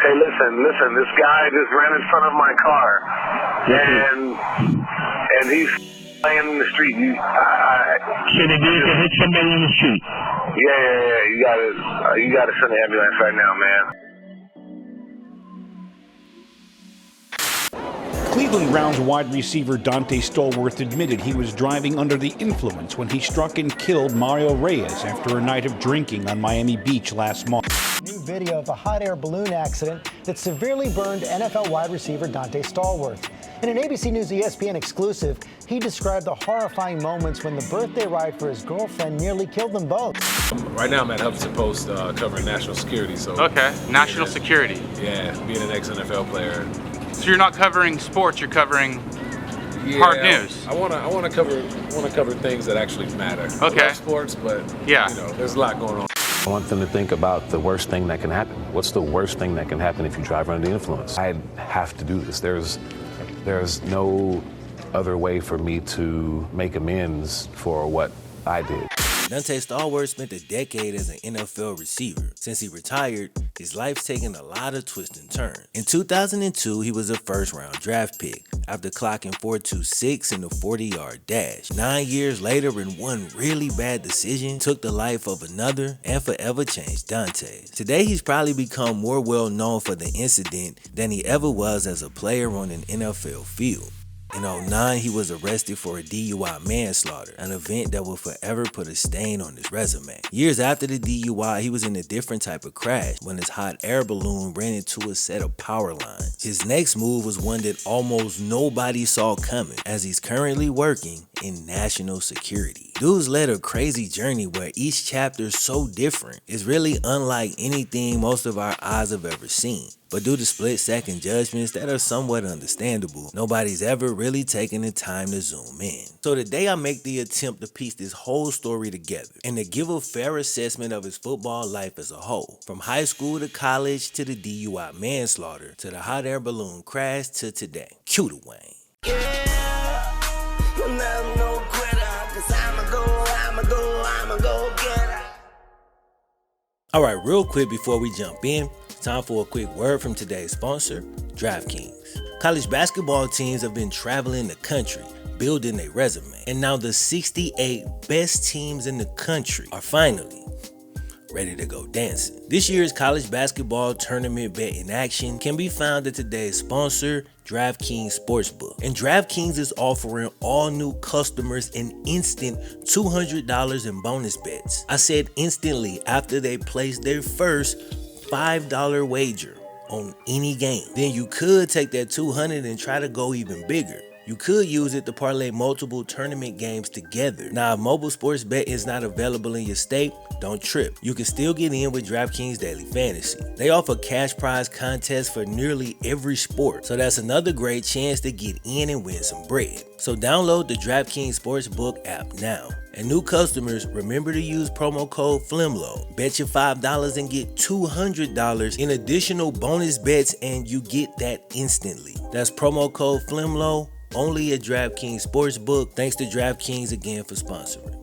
hey, listen, this guy just ran in front of my car, and he's laying in the street. So they did to hit somebody in the street? Yeah. You gotta send an ambulance right now, man. Cleveland Browns wide receiver Donte Stallworth admitted he was driving under the influence when he struck and killed Mario Reyes after a night of drinking on Miami Beach last month. New video of a hot air balloon accident that severely burned NFL wide receiver Donte Stallworth. In an ABC News ESPN exclusive, he described the horrifying moments when the birthday ride for his girlfriend nearly killed them both. Right now I'm at Huffington Post covering national security. So okay, national security. Yeah, being an ex-NFL player. So you're not covering sports, you're covering hard news. I want to cover things that actually matter. Okay. I love sports, but yeah, there's a lot going on. I want them to think about the worst thing that can happen. What's the worst thing that can happen if you drive under the influence? I have to do this. There's no other way for me to make amends for what I did. Dante Stallworth spent a decade as an NFL receiver. Since he retired, his life's taken a lot of twists and turns. In 2002, he was a first-round draft pick after clocking 4.26 in the 40-yard dash. 9 years later, in one really bad decision, took the life of another and forever changed Dante's. Today, he's probably become more well-known for the incident than he ever was as a player on an NFL field. In 2009, he was arrested for a DUI manslaughter, an event that will forever put a stain on his resume. Years after the DUI, he was in a different type of crash when his hot air balloon ran into a set of power lines. His next move was one that almost nobody saw coming, as he's currently working in national security. Dude's led a crazy journey where each chapter is so different. It's really unlike anything most of our eyes have ever seen. But due to split-second judgments that are somewhat understandable, nobody's ever really taken the time to zoom in. So today I make the attempt to piece this whole story together and to give a fair assessment of his football life as a whole. From high school to college to the DUI manslaughter to the hot air balloon crash to today. Cue the Wayne. Alright, real quick before we jump in, time for a quick word from today's sponsor, DraftKings. College basketball teams have been traveling the country, building their resume, and now the 68 best teams in the country are finally ready to go dancing. This year's college basketball tournament bet in action can be found at today's sponsor, DraftKings Sportsbook. And DraftKings is offering all new customers an instant $200 in bonus bets. I said instantly after they placed their first $5 wager on any game. Then you could take that $200 and try to go even bigger. You could use it to parlay multiple tournament games together. Now, if mobile sports bet is not available in your state, don't trip. You can still get in with DraftKings Daily Fantasy. They offer cash prize contests for nearly every sport, so that's another great chance to get in and win some bread. So download the DraftKings Sportsbook app now. And new customers, remember to use promo code FlemLo. Bet your $5 and get $200 in additional bonus bets, and you get that instantly. That's promo code FlemLo. Only at DraftKings Sportsbook. Thanks to DraftKings again for sponsoring.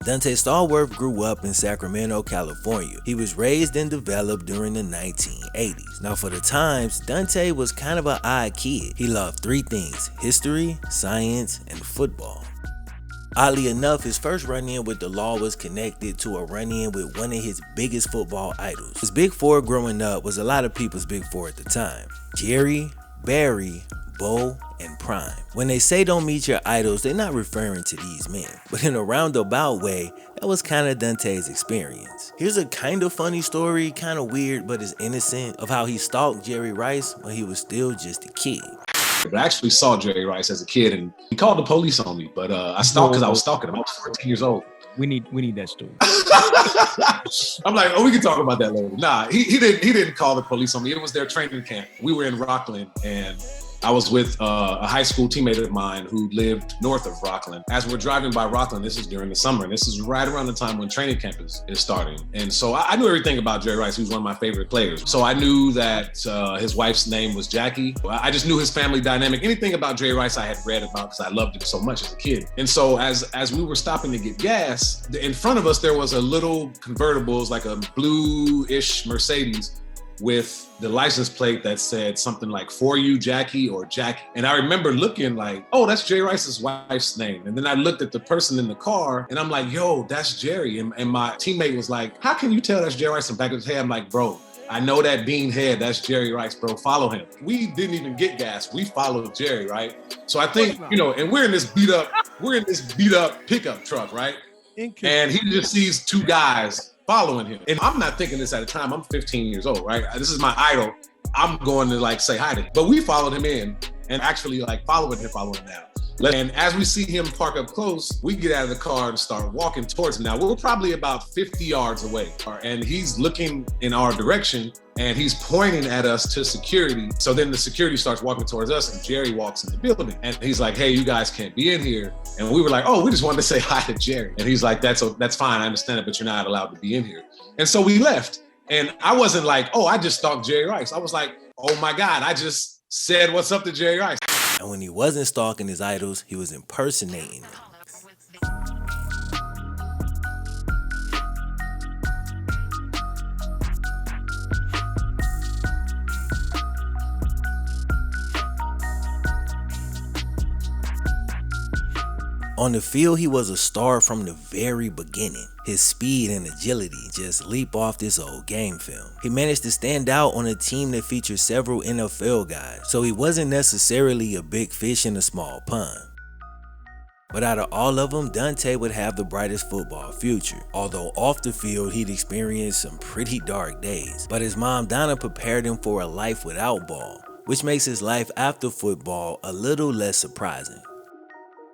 Dante Stallworth grew up in Sacramento, California. He was raised and developed during the 1980s. Now for the times, Dante was kind of an odd kid. He loved three things: history, science, and football. Oddly enough, his first run-in with the law was connected to a run-in with one of his biggest football idols. His big four growing up was a lot of people's big four at the time: Jerry, Barry, Bo, and Prime. When they say don't meet your idols, they're not referring to these men. But in a roundabout way, that was kind of Dante's experience. Here's a kind of funny story, kind of weird but is innocent, of how he stalked Jerry Rice when he was still just a kid. But I actually saw Jerry Rice as a kid, and he called the police on me. But I stalked because I was stalking him. I was 14 years old. We need that story. I'm like, oh, we can talk about that later. Nah, he didn't call the police on me. It was their training camp. We were in Rockland, and I was with a high school teammate of mine who lived north of Rockland. As we're driving by Rockland, this is during the summer, and this is right around the time when training camp is starting. And so I knew everything about Jerry Rice. He was one of my favorite players. So I knew that his wife's name was Jackie. I just knew his family dynamic. Anything about Jerry Rice I had read about because I loved it so much as a kid. And so as we were stopping to get gas, in front of us there was a little convertible, it was like a blue-ish Mercedes with the license plate that said something like "For You, Jackie" or Jackie. And I remember looking like, oh, that's Jerry Rice's wife's name. And then I looked at the person in the car and I'm like, yo, that's Jerry. And my teammate was like, how can you tell that's Jerry Rice? In back of his head, I'm like, bro, I know that bean head, that's Jerry Rice, bro, follow him. We didn't even get gas, we followed Jerry, right? So I think, and we're in this beat up pickup truck, right? And he just sees two guys following him. And I'm not thinking this at a time. I'm 15 years old, right? This is my idol. I'm going to like say hi to him. But we followed him in and actually like following him now. And as we see him park up close, we get out of the car and start walking towards him. Now, we're probably about 50 yards away, and he's looking in our direction, and he's pointing at us to security. So then the security starts walking towards us, and Jerry walks in the building. And he's like, hey, you guys can't be in here. And we were like, oh, we just wanted to say hi to Jerry. And he's like, that's fine, I understand it, but you're not allowed to be in here. And so we left. And I wasn't like, oh, I just stalked Jerry Rice. I was like, oh my God, I just said what's up to Jerry Rice. And when he wasn't stalking his idols, he was impersonating them. On the field, he was a star from the very beginning. His speed and agility just leap off this old game film. He managed to stand out on a team that featured several NFL guys, so he wasn't necessarily a big fish in a small pond. But out of all of them, Dante would have the brightest football future. Although off the field, he'd experienced some pretty dark days. But his mom Donna prepared him for a life without ball, which makes his life after football a little less surprising.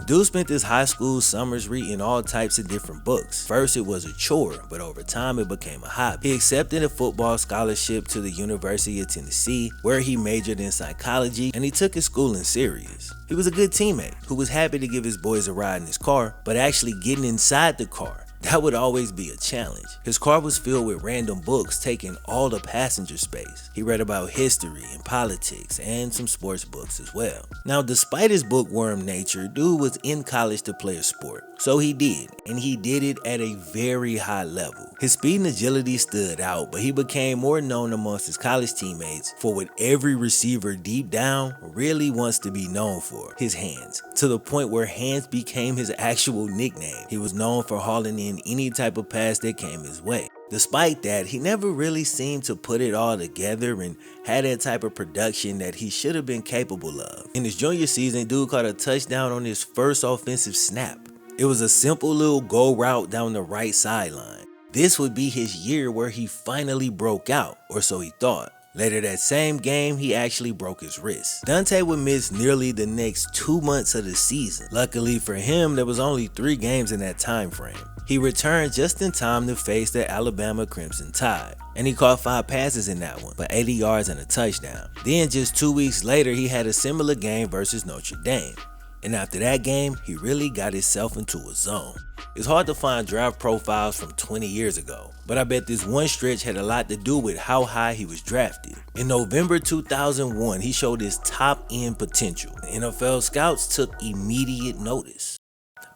Dude spent his high school summers reading all types of different books. First it was a chore, but over time it became a hobby. He accepted a football scholarship to the University of Tennessee, where he majored in psychology, and he took his schooling serious. He was a good teammate who was happy to give his boys a ride in his car, but actually getting inside the car, that would always be a challenge. His car was filled with random books taking all the passenger space. He read about history and politics and some sports books as well. Now, despite his bookworm nature, dude was in college to play a sport. So he did, and he did it at a very high level. His speed and agility stood out, but he became more known amongst his college teammates for what every receiver deep down really wants to be known for, his hands. To the point where hands became his actual nickname. He was known for hauling in any type of pass that came his way. Despite that, he never really seemed to put it all together and had that type of production that he should have been capable of. In his junior season, dude caught a touchdown on his first offensive snap. It was a simple little go route down the right sideline. This would be his year where he finally broke out, or so he thought. Later that same game, he actually broke his wrist. Dante would miss nearly the next 2 months of the season. Luckily for him, there was only 3 games in that time frame. He returned just in time to face the Alabama Crimson Tide, and he caught 5 passes in that one for 80 yards and a touchdown. Then just 2 weeks later, he had a similar game versus Notre Dame. And after that game, he really got himself into a zone. It's hard to find draft profiles from 20 years ago, but I bet this one stretch had a lot to do with how high he was drafted. In November 2001, he showed his top-end potential. The NFL scouts took immediate notice.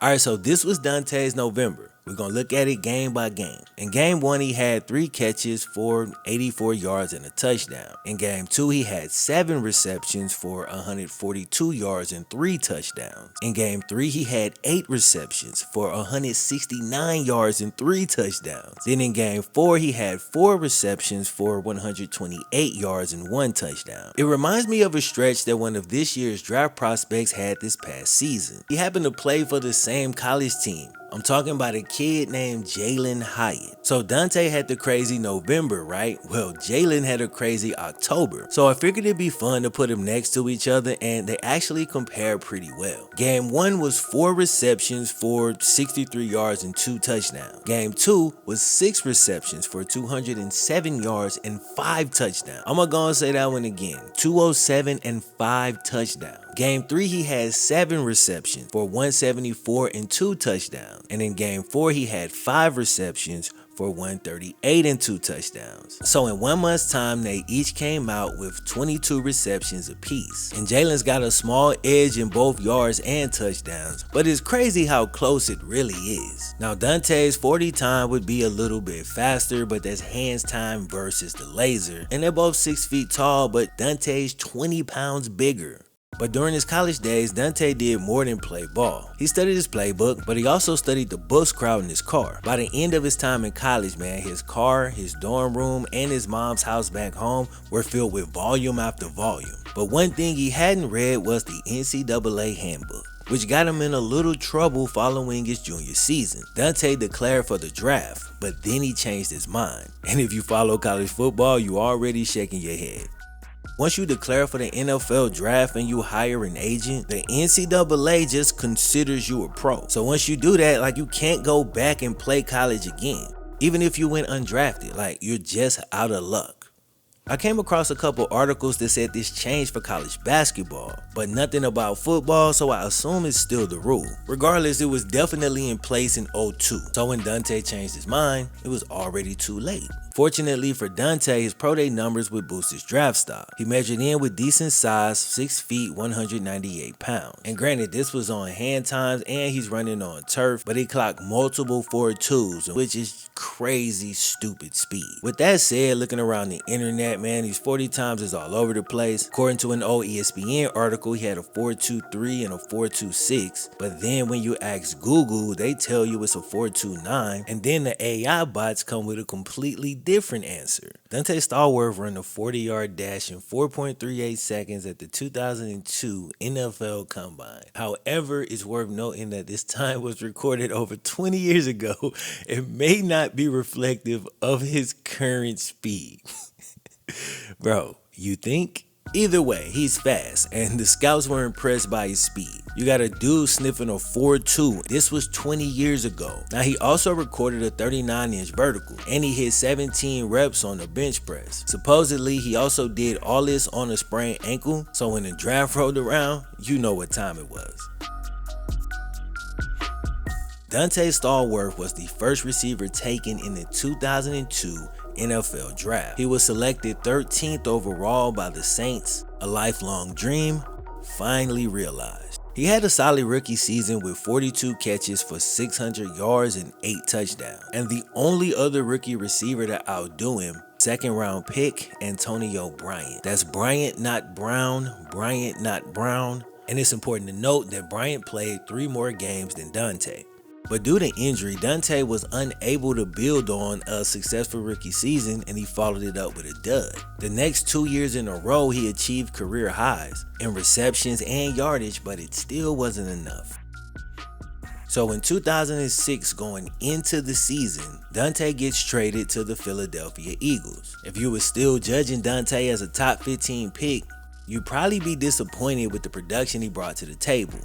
Alright, so this was Dante's November. We're going to look at it game by game. In game 1, he had 3 catches for 84 yards and a touchdown. In game 2, he had 7 receptions for 142 yards and 3 touchdowns. In game 3, he had 8 receptions for 169 yards and 3 touchdowns. Then in game 4, he had 4 receptions for 128 yards and 1 touchdown. It reminds me of a stretch that one of this year's draft prospects had this past season. He happened to play for the same college team, I'm talking about a kid named Jalen Hyatt. So Dante had the crazy November, right? Well, Jalen had a crazy October. So I figured it'd be fun to put them next to each other, and they actually compare pretty well. Game 1 was 4 receptions for 63 yards and 2 touchdowns. Game 2 was 6 receptions for 207 yards and 5 touchdowns. I'm gonna go and say that one again. 207 and 5 touchdowns. Game 3, he had 7 receptions for 174 and 2 touchdowns. And in game 4, he had 5 receptions for 138 and 2 touchdowns. So in 1 month's time, they each came out with 22 receptions apiece. And Jalen's got a small edge in both yards and touchdowns, but it's crazy how close it really is. Now Dante's 40 time would be a little bit faster, but that's hands time versus the laser. And they're both 6 feet tall, but Dante's 20 pounds bigger. But during his college days, Dante did more than play ball. He studied his playbook, but he also studied the books crowding his car. By the end of his time in college, man, his car, his dorm room, and his mom's house back home were filled with volume after volume. But one thing he hadn't read was the NCAA handbook, which got him in a little trouble following his junior season. Dante declared for the draft, but then he changed his mind. And if you follow college football, you already shaking your head. Once you declare for the NFL draft and you hire an agent, the NCAA just considers you a pro. So once you do that, like, you can't go back and play college again. Even if you went undrafted, like, you're just out of luck. I came across a couple articles that said this changed for college basketball, but nothing about football, so I assume it's still the rule. Regardless, it was definitely in place in 2002. So when Dante changed his mind, it was already too late. Fortunately for Dante, his pro day numbers would boost his draft stock. He measured in with decent size, 6 feet, 198 pounds. And granted, this was on hand times and he's running on turf, but he clocked multiple 4.2s, which is crazy stupid speed. With that said, looking around the internet, man, these 40 times is all over the place. According to an old ESPN article, he had a 4.23 and a 4.26, but then when you ask Google, they tell you it's a 4.29, and then the AI bots come with a completely different answer. Dante Stallworth ran a 40-yard dash in 4.38 seconds at the 2002 NFL Combine. However, it's worth noting that this time was recorded over 20 years ago and may not be reflective of his current speed. Bro, you think? Either way, he's fast, and the scouts were impressed by his speed. You got a dude sniffing a 4.2. This was 20 years ago. Now, he also recorded a 39-inch vertical, and he hit 17 reps on the bench press. Supposedly, he also did all this on a sprained ankle, so when the draft rolled around, you know what time it was. Donte Stallworth was the first receiver taken in the 2002 NFL Draft. He was selected 13th overall by the Saints, a lifelong dream finally realized. He had a solid rookie season with 42 catches for 600 yards and 8 touchdowns. And the only other rookie receiver to outdo him, second-round pick Antonio Bryant. That's Bryant, not Brown, Bryant, not Brown. And it's important to note that Bryant played 3 more games than Dante. But due to injury, Dante was unable to build on a successful rookie season, and he followed it up with a dud. The next 2 years in a row, he achieved career highs in receptions and yardage, but it still wasn't enough. So in 2006, going into the season, Dante gets traded to the Philadelphia Eagles. If you were still judging Dante as a top 15 pick, you'd probably be disappointed with the production he brought to the table.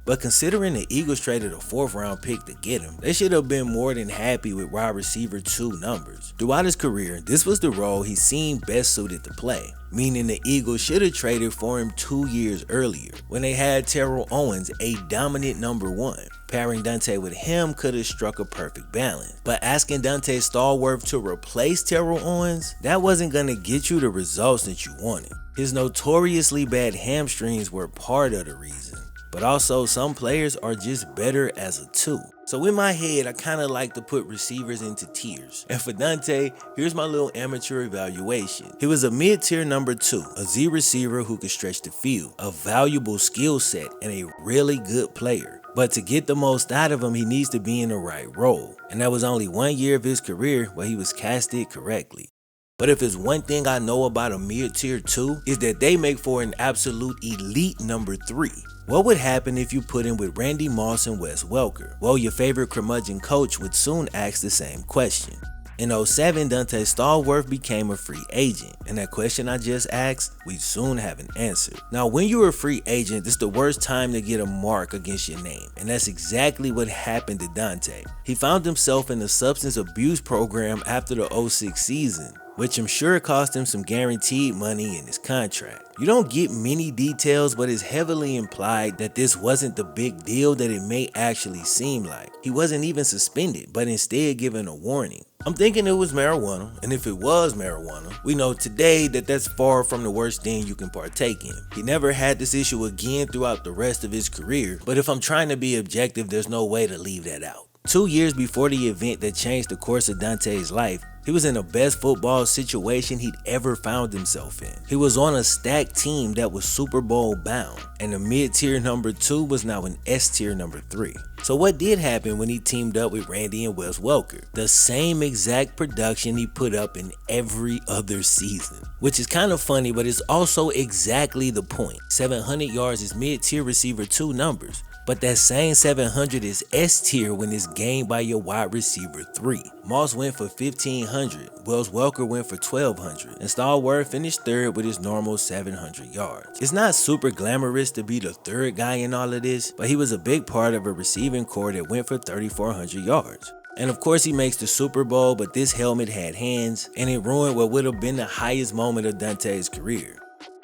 But considering the Eagles traded a 4th round pick to get him, they should have been more than happy with wide receiver 2 numbers. Throughout his career, this was the role he seemed best suited to play, meaning the Eagles should have traded for him 2 years earlier, when they had Terrell Owens, a dominant number 1. Pairing Dante with him could have struck a perfect balance. But asking Donte Stallworth to replace Terrell Owens, that wasn't going to get you the results that you wanted. His notoriously bad hamstrings were part of the reason. But also, some players are just better as a 2. So in my head, I kind of like to put receivers into tiers. And for Dante, here's my little amateur evaluation. He was a mid-tier number 2, a Z receiver who could stretch the field, a valuable skill set, and a really good player. But to get the most out of him, he needs to be in the right role. And that was only 1 year of his career where he was casted correctly. But if it's one thing I know about a mid-tier 2, is that they make for an absolute elite number 3. What would happen if you put him with Randy Moss and Wes Welker? Well, your favorite curmudgeon coach would soon ask the same question. In 2007, Donte Stallworth became a free agent, and that question I just asked, we'd soon have an answer. Now, when you're a free agent, this is the worst time to get a mark against your name, and that's exactly what happened to Donte. He found himself in a substance abuse program after the 2006 season, which I'm sure cost him some guaranteed money in his contract. You don't get many details, but it's heavily implied that this wasn't the big deal that it may actually seem like. He wasn't even suspended, but instead given a warning. I'm thinking it was marijuana, and if it was marijuana, we know today that that's far from the worst thing you can partake in. He never had this issue again throughout the rest of his career, but if I'm trying to be objective, there's no way to leave that out. 2 years before the event that changed the course of Dante's life, he was in the best football situation he'd ever found himself in. He was on a stacked team that was Super Bowl bound, and the mid-tier number 2 was now an S-tier number 3. So what did happen when he teamed up with Randy and Wes Welker? The same exact production he put up in every other season. Which is kind of funny, but it's also exactly the point. 700 yards is mid-tier receiver 2 numbers. But that same 700 is S tier when it's gained by your wide receiver 3. Moss went for 1,500, Wes Welker went for 1,200, and Stallworth finished third with his normal 700 yards. It's not super glamorous to be the third guy in all of this, but he was a big part of a receiving core that went for 3,400 yards. And of course he makes the Super Bowl, but this helmet had hands, and it ruined what would have been the highest moment of Dante's career.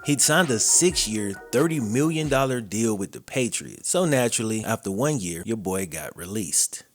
He'd signed a 6-year, $30 million deal with the Patriots, so naturally, after 1 year, your boy got released.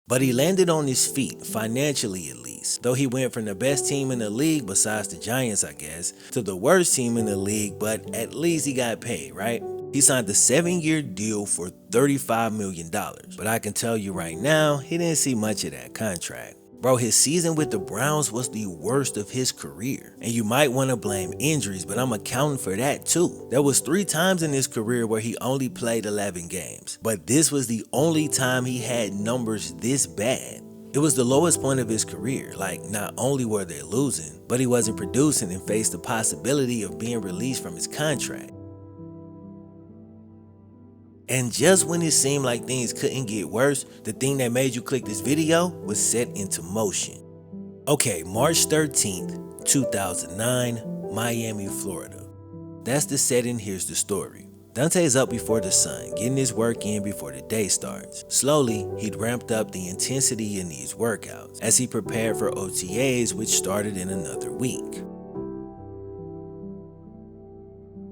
But he landed on his feet, financially at least, though he went from the best team in the league, besides the Giants I guess, to the worst team in the league, but at least he got paid, right? He signed a 7-year deal for $35 million, but I can tell you right now, he didn't see much of that contract. Bro, his season with the Browns was the worst of his career. And you might want to blame injuries, but I'm accounting for that too. There was 3 times in his career where he only played 11 games. But this was the only time he had numbers this bad. It was the lowest point of his career. Like, not only were they losing, but he wasn't producing and faced the possibility of being released from his contract. And just when it seemed like things couldn't get worse, the thing that made you click this video was set into motion. Okay, March 13th, 2009, Miami, Florida. That's the setting, here's the story. Dante's up before the sun, getting his work in before the day starts. Slowly, he'd ramped up the intensity in these workouts as he prepared for OTAs, which started in another week.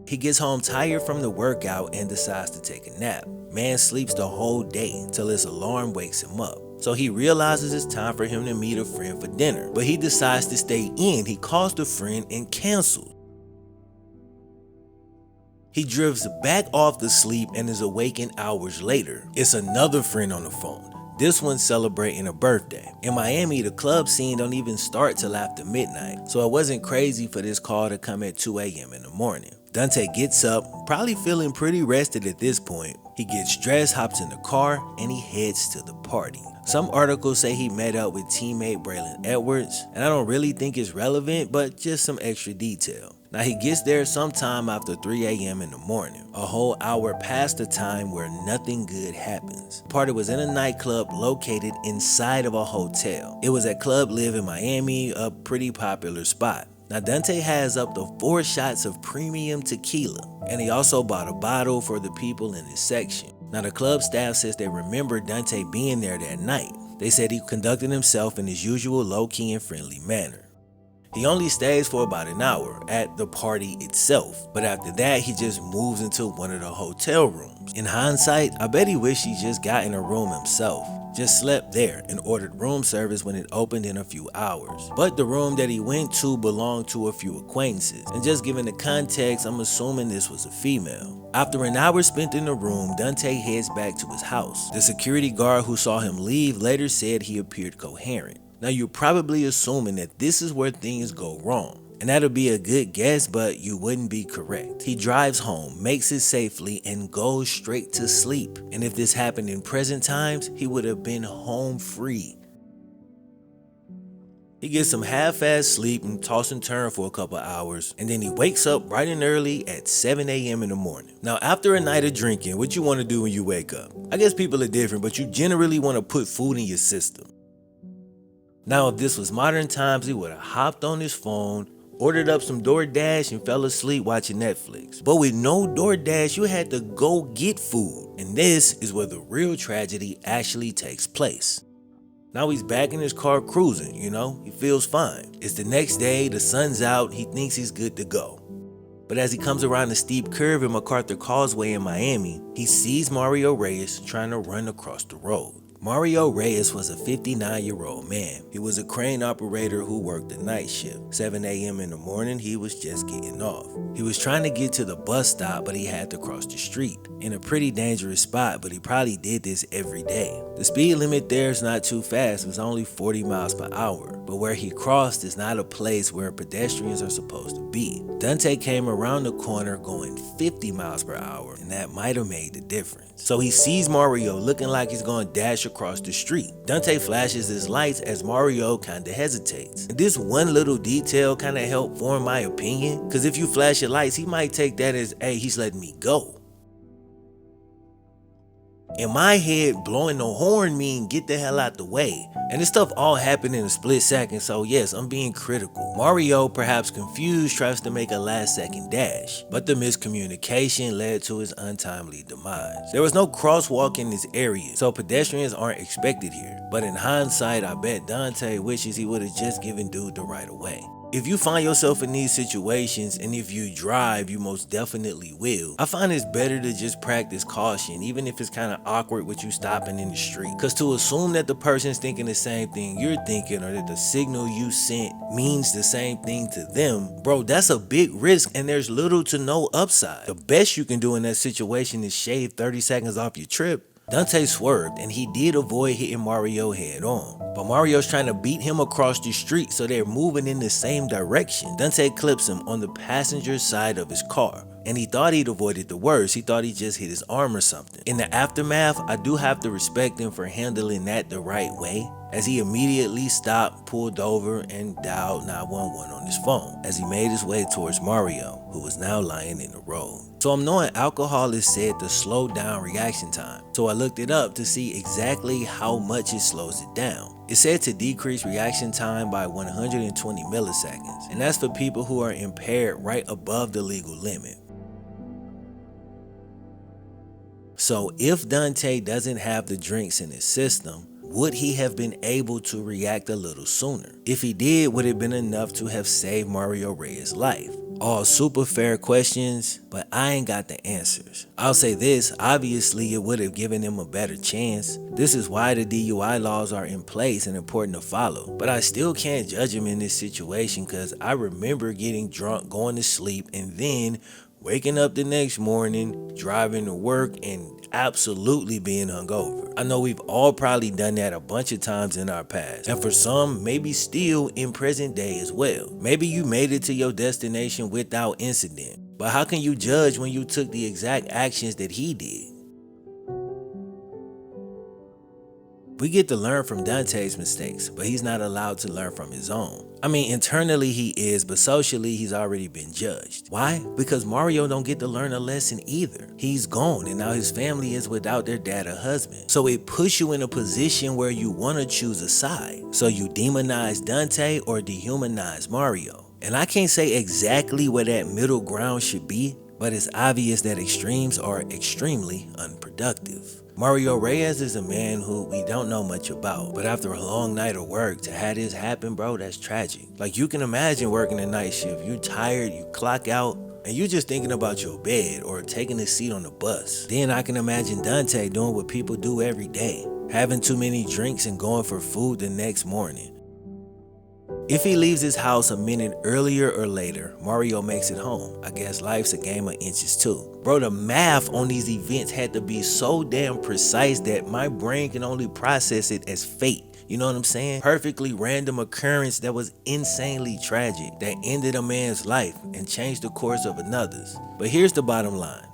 He gets home tired from the workout and decides to take a nap. Man sleeps the whole day until his alarm wakes him up. So he realizes it's time for him to meet a friend for dinner, but he decides to stay in. He calls the friend and cancels. He drifts back off to sleep and is awakened hours later. It's another friend on the phone. This one's celebrating a birthday. In Miami, the club scene don't even start till after midnight, so it wasn't crazy for this call to come at 2 a.m. in the morning. Dante gets up, probably feeling pretty rested at this point. He gets dressed, hops in the car, and he heads to the party. Some articles say he met up with teammate Braylon Edwards, and I don't really think it's relevant, but just some extra detail. Now he gets there sometime after 3 a.m. in the morning, a whole hour past the time where nothing good happens. The party was in a nightclub located inside of a hotel. It was at Club Live in Miami, a pretty popular spot. Now Dante has up to 4 shots of premium tequila, and he also bought a bottle for the people in his section. Now the club staff says they remember Dante being there that night. They said he conducted himself in his usual low-key and friendly manner. He only stays for about an hour at the party itself, but after that he just moves into one of the hotel rooms. In hindsight, I bet he wished he just got in a room himself, just slept there and ordered room service when it opened in a few hours. But the room that he went to belonged to a few acquaintances, and just given the context, I'm assuming this was a female. After an hour spent in the room, Dante heads back to his house. The security guard who saw him leave later said he appeared coherent. Now you're probably assuming that this is where things go wrong, and that'll be a good guess, but you wouldn't be correct. He drives home, makes it safely, and goes straight to sleep. And if this happened in present times, he would have been home free. He gets some half-assed sleep and toss and turn for a couple hours, and then he wakes up bright and early at 7 a.m. in the morning. Now, after a night of drinking, what you want to do when you wake up? I guess people are different, but you generally want to put food in your system. Now, if this was modern times, he would have hopped on his phone, ordered up some DoorDash, and fell asleep watching Netflix. But with no DoorDash, you had to go get food. And this is where the real tragedy actually takes place. Now he's back in his car cruising, he feels fine. It's the next day, the sun's out, he thinks he's good to go. But as he comes around the steep curve in MacArthur Causeway in Miami, he sees Mario Reyes trying to run across the road. Mario Reyes was a 59-year-old man. He was a crane operator who worked the night shift. 7 a.m. in the morning, he was just getting off. He was trying to get to the bus stop, but he had to cross the street. In a pretty dangerous spot, but he probably did this every day. The speed limit there is not too fast, it's only 40 miles per hour. But where he crossed is not a place where pedestrians are supposed to be. Dante came around the corner going 50 miles per hour, and that might have made the difference. So he sees Mario looking like he's going to dash across the street. Dante flashes his lights as Mario kinda hesitates. And this one little detail kinda helped form my opinion, because if you flash your lights, he might take that as, hey, he's letting me go. In my head, blowing the horn mean get the hell out the way. And this stuff all happened in a split second, so yes, I'm being critical. Mario, perhaps confused, tries to make a last-second dash, but the miscommunication led to his untimely demise. There was no crosswalk in this area, so pedestrians aren't expected here. But in hindsight, I bet Dante wishes he would have just given dude the right of way. If you find yourself in these situations, and if you drive, you most definitely will, I find it's better to just practice caution, even if it's kind of awkward with you stopping in the street. Because to assume that the person's thinking the same thing you're thinking, or that the signal you sent means the same thing to them, bro, that's a big risk and there's little to no upside. The best you can do in that situation is shave 30 seconds off your trip. Dante swerved, and he did avoid hitting Mario head on. But Mario's trying to beat him across the street, so they're moving in the same direction. Dante clips him on the passenger side of his car, and he thought he'd avoided the worst. He thought he just hit his arm or something. In the aftermath, I do have to respect him for handling that the right way, as he immediately stopped, pulled over, and dialed 911 on his phone as he made his way towards Mario, who was now lying in the road. So I'm knowing alcohol is said to slow down reaction time, so I looked it up to see exactly how much it slows it down. It's said to decrease reaction time by 120 milliseconds, and that's for people who are impaired right above the legal limit. So if Dante doesn't have the drinks in his system, would he have been able to react a little sooner? If he did, would it have been enough to have saved Mario Reyes' life? All super fair questions, but I ain't got the answers. I'll say this, obviously it would have given him a better chance. This is why the DUI laws are in place and important to follow. But I still can't judge him in this situation, because I remember getting drunk, going to sleep, and then waking up the next morning, driving to work, and absolutely being hungover. I know we've all probably done that a bunch of times in our past, and for some, maybe still in present day as well. Maybe you made it to your destination without incident, but how can you judge when you took the exact actions that he did? We get to learn from Dante's mistakes, but he's not allowed to learn from his own. I mean, internally he is, but socially he's already been judged. Why? Because Mario don't get to learn a lesson either. He's gone, and now his family is without their dad or husband. So it puts you in a position where you want to choose a side. So you demonize Dante or dehumanize Mario. And I can't say exactly where that middle ground should be, but it's obvious that extremes are extremely unproductive. Mario Reyes is a man who we don't know much about, but after a long night of work, to have this happen, bro, that's tragic. Like, you can imagine working a night shift, you're tired, you clock out, and you're just thinking about your bed or taking a seat on the bus. Then I can imagine Dante doing what people do every day, having too many drinks and going for food the next morning. If he leaves his house a minute earlier or later, Mario makes it home. I guess life's a game of inches too. Bro, the math on these events had to be so damn precise that my brain can only process it as fate. You know what I'm saying? Perfectly random occurrence that was insanely tragic, that ended a man's life and changed the course of another's. But here's the bottom line.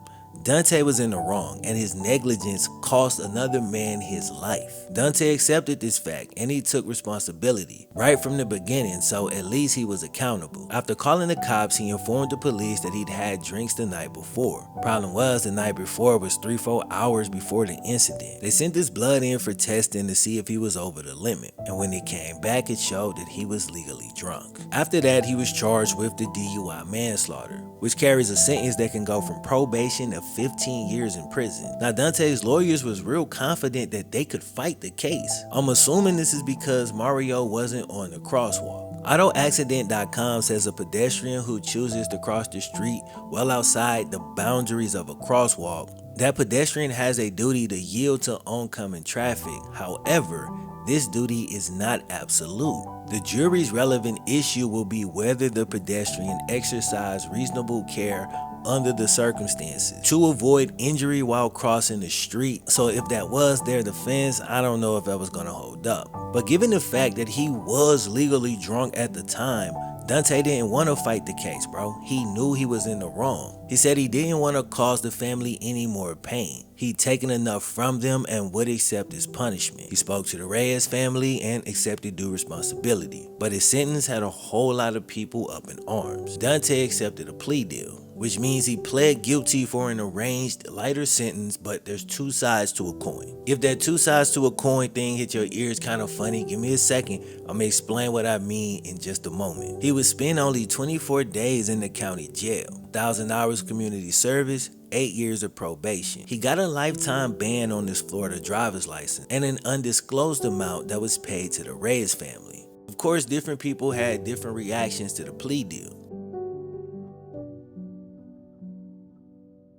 Dante was in the wrong, and his negligence cost another man his life. Dante accepted this fact, and he took responsibility right from the beginning, so at least he was accountable. After calling the cops, he informed the police that he'd had drinks the night before. Problem was, the night before was 3-4 hours before the incident. They sent his blood in for testing to see if he was over the limit, and when it came back, it showed that he was legally drunk. After that, he was charged with the DUI manslaughter, which carries a sentence that can go from probation to 15 years in prison. Now, Dante's lawyers was real confident that they could fight the case. I'm assuming this is because Mario wasn't on the crosswalk. AutoAccident.com says a pedestrian who chooses to cross the street well outside the boundaries of a crosswalk, that pedestrian has a duty to yield to oncoming traffic. However, this duty is not absolute. The jury's relevant issue will be whether the pedestrian exercised reasonable care under the circumstances to avoid injury while crossing the street. So if that was their defense, I don't know if that was gonna hold up. But given the fact that he was legally drunk at the time, Dante didn't want to fight the case, bro. He knew he was in the wrong. He said he didn't want to cause the family any more pain. He'd taken enough from them and would accept his punishment. He spoke to the Reyes family and accepted due responsibility. But his sentence had a whole lot of people up in arms. Dante accepted a plea deal, which means he pled guilty for an arranged lighter sentence, but there's two sides to a coin. If that two sides to a coin thing hit your ears kind of funny, give me a second. I'm gonna explain what I mean in just a moment. He would spend only 24 days in the county jail, 1,000 hours community service, 8 years of probation. He got a lifetime ban on his Florida driver's license and an undisclosed amount that was paid to the Reyes family. Of course, different people had different reactions to the plea deal.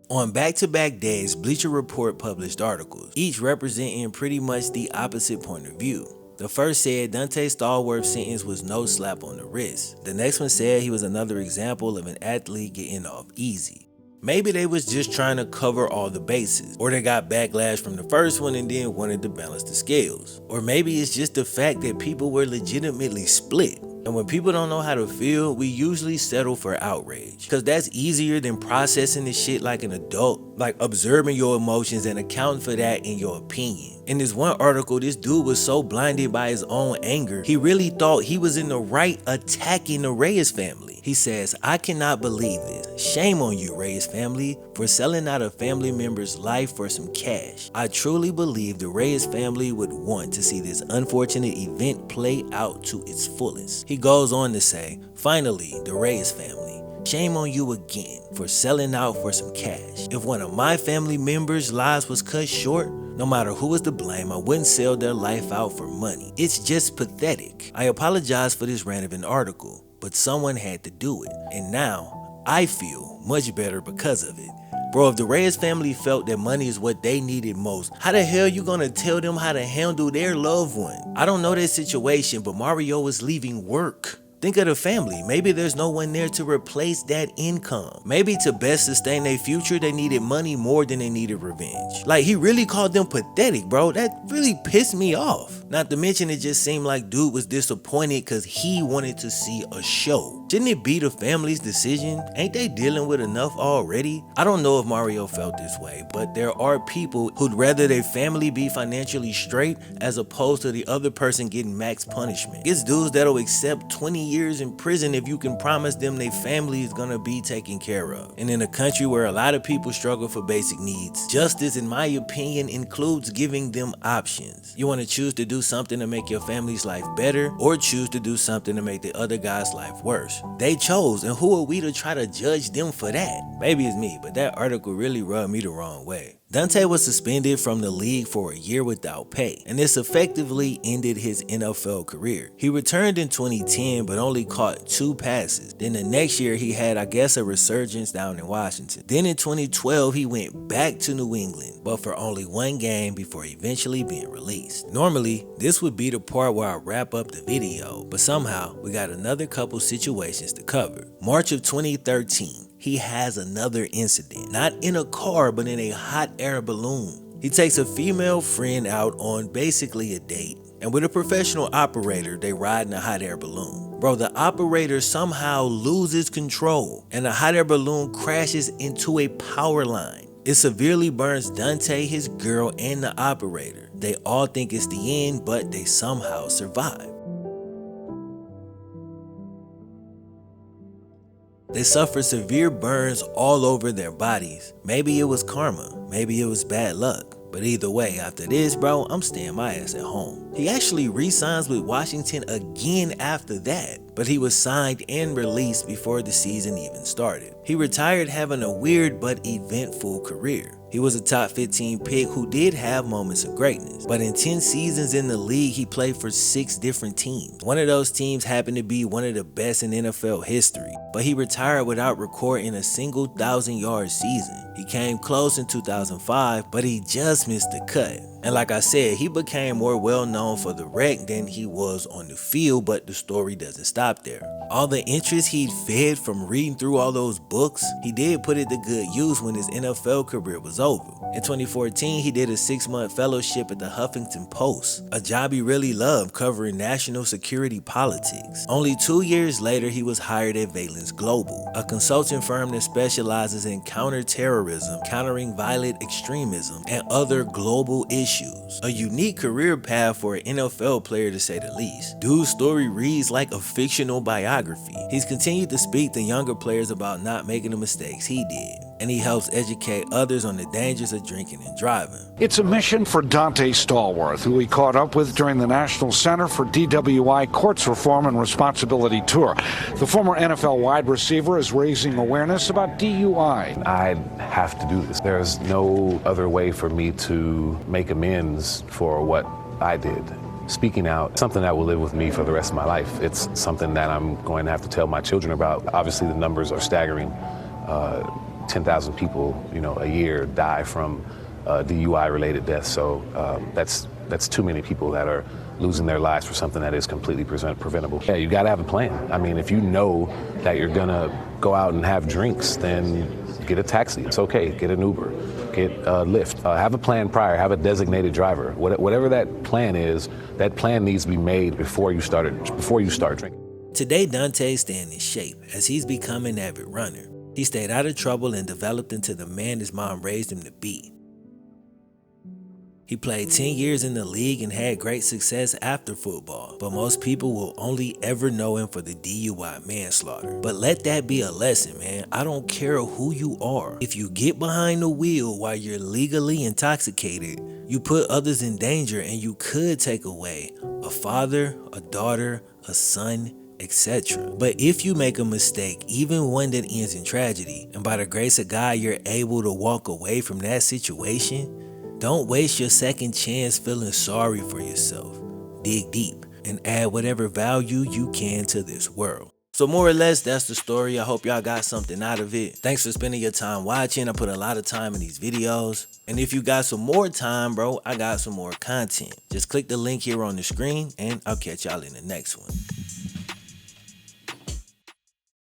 On back-to-back days, Bleacher Report published articles, each representing pretty much the opposite point of view. The first said Donte Stallworth's sentence was no slap on the wrist. The next one said he was another example of an athlete getting off easy. Maybe they was just trying to cover all the bases, or they got backlash from the first one and then wanted to balance the scales. Or maybe it's just the fact that people were legitimately split. And when people don't know how to feel, we usually settle for outrage, because that's easier than processing this shit like an adult, like observing your emotions and accounting for that in your opinion. In this one article, this dude was so blinded by his own anger, he really thought he was in the right attacking the Reyes family. He says, "I cannot believe this. Shame on you, Reyes family, for selling out a family member's life for some cash. I truly believe the Reyes family would want to see this unfortunate event play out to its fullest." He goes on to say, "Finally, the Reyes family, shame on you again for selling out for some cash. If one of my family members' lives was cut short, no matter who was to blame, I wouldn't sell their life out for money. It's just pathetic. I apologize for this random article, but someone had to do it, and now I feel much better because of it." Bro, if the Reyes family felt that money is what they needed most, how the hell you gonna tell them how to handle their loved one? I don't know their situation, but Mario was leaving work. Think of the family. Maybe there's no one there to replace that income. Maybe to best sustain their future, they needed money more than they needed revenge. Like, he really called them pathetic, bro. That really pissed me off. Not to mention, it just seemed like dude was disappointed because he wanted to see a show. Shouldn't it be the family's decision? Ain't they dealing with enough already? I don't know if Mario felt this way, but there are people who'd rather their family be financially straight as opposed to the other person getting max punishment. It's dudes that'll accept 20 years in prison if you can promise them their family is gonna be taken care of. And in a country where a lot of people struggle for basic needs, justice, in my opinion, includes giving them options. You wanna choose to do something to make your family's life better, or choose to do something to make the other guy's life worse. They chose, and who are we to try to judge them for that? Maybe it's me, but that article really rubbed me the wrong way. Dante was suspended from the league for a year without pay, and this effectively ended his NFL career. He returned in 2010, but only caught 2 passes. Then the next year, he had, I guess, a resurgence down in Washington. Then in 2012, he went back to New England, but for only 1 game before eventually being released. Normally, this would be the part where I wrap up the video, but somehow, we got another couple situations to cover. March of 2013. He has another incident, not in a car, but in a hot air balloon. He takes a female friend out on basically a date, and with a professional operator, they ride in a hot air balloon. Bro, the operator somehow loses control, and the hot air balloon crashes into a power line. It severely burns Dante, his girl, and the operator. They all think it's the end, but they somehow survive. They suffer severe burns all over their bodies. Maybe it was karma, maybe it was bad luck. But either way, after this, bro, I'm staying my ass at home. He actually re-signs with Washington again after that, but he was signed and released before the season even started. He retired having a weird but eventful career. He was a top 15 pick who did have moments of greatness, but in 10 seasons in the league, he played for 6 different teams. One of those teams happened to be one of the best in NFL history, but he retired without recording a single 1,000-yard season. He came close in 2005, but he just missed the cut. And like I said, he became more well known for the wreck than he was on the field, but the story doesn't stop there. All the interest he'd fed from reading through all those books, he did put it to good use when his NFL career was over. In 2014, he did a 6-month fellowship at the Huffington Post, a job he really loved covering national security politics. Only 2 years later, he was hired at Valence Global, a consulting firm that specializes in counterterrorism, countering violent extremism, and other global issues. A unique career path for an NFL player, to say the least. Dude's story reads like a fictional biography. He's continued to speak to younger players about not making the mistakes he did, and he helps educate others on the dangers of drinking and driving. It's a mission for Donte Stallworth, who we caught up with during the National Center for DWI Courts Reform and Responsibility tour. The former NFL wide receiver is raising awareness about DUI. I have to do this. There's no other way for me to make amends for what I did. Speaking out, something that will live with me for the rest of my life. It's something that I'm going to have to tell my children about. Obviously, the numbers are staggering. 10,000 people, a year die from DUI-related deaths. So that's too many people that are losing their lives for something that is completely preventable. Yeah, you got to have a plan. I mean, if you know that you're gonna go out and have drinks, then get a taxi. It's okay. Get an Uber. Get a Lyft. Have a plan prior. Have a designated driver. Whatever that plan is, that plan needs to be made before you start drinking. Today, Dante's staying in shape as he's become an avid runner. He stayed out of trouble and developed into the man his mom raised him to be. He played 10 years in the league and had great success after football, but most people will only ever know him for the DUI manslaughter. But let that be a lesson, man. I don't care who you are. If you get behind the wheel while you're legally intoxicated, you put others in danger and you could take away a father, a daughter, a son, etc. But if you make a mistake, even one that ends in tragedy, and by the grace of God you're able to walk away from that situation, don't waste your second chance feeling sorry for yourself. Dig deep and add whatever value you can to this world. So more or less, that's the story. I hope y'all got something out of it. Thanks for spending your time watching. I put a lot of time in these videos. And if you got some more time, bro, I got some more content. Just click the link here on the screen and I'll catch y'all in the next one.